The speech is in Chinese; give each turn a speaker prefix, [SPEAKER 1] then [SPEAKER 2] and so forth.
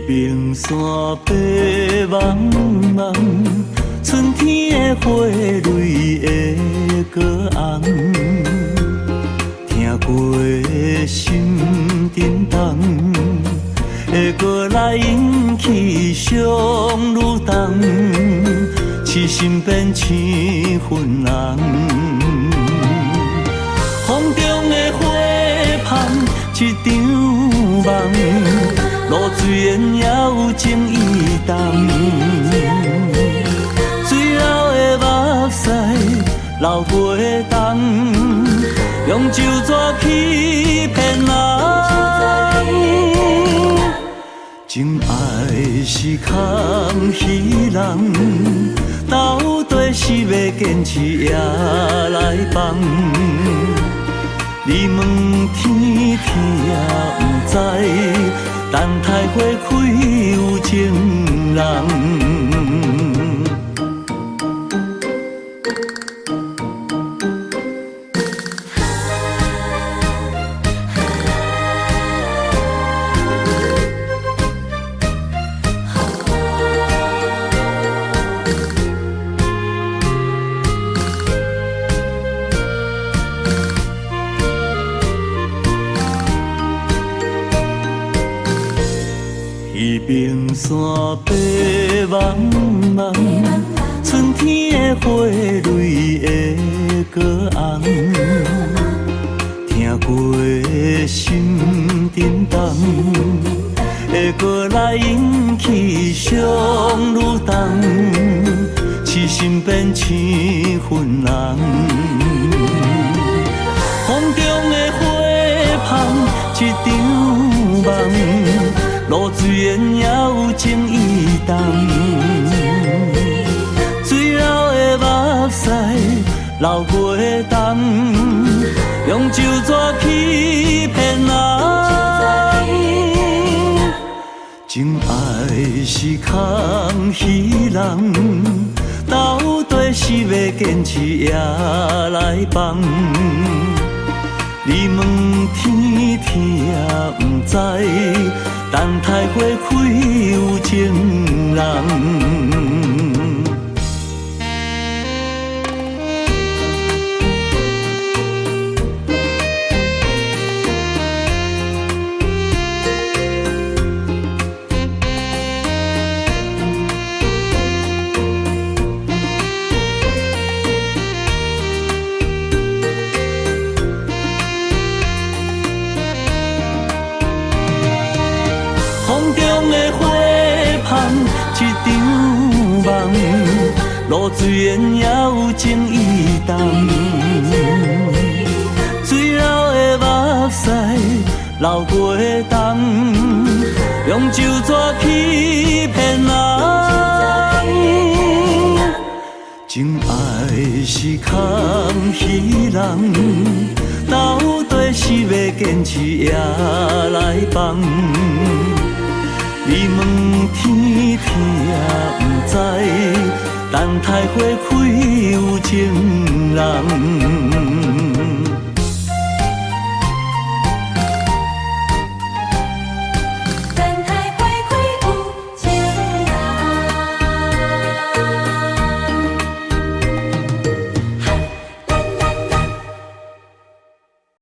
[SPEAKER 1] 平山白茫茫，春天的花蕊会过红，听过心震动，会过来引起伤愈重，痴心变青粉红。风中的花香，一场梦。露水缘也有情意重，水流的目屎流袂动，用酒泉去骗人。情爱是空虚人，到底是要坚持也来放。你问天，天也不知。等待花开有情人。平山白茫茫，春天的花蕊会过红，听过心震动，会过来引起伤愈重，痴心变青粉红。风中的花香，一场梦。露水缘也有情意重，水流的目屎流袂动，用酒泉去骗人。情爱是空虚人，到底是要坚持也来放。你问天，天也不知。等待花开有情人。风中的花香，一场梦。露水缘也有情意重，水流的目屎流袂动，用酒泉去骗人。情爱是空虚人，到底是要坚持也来放。你问天，天也不知。等待花开有情人。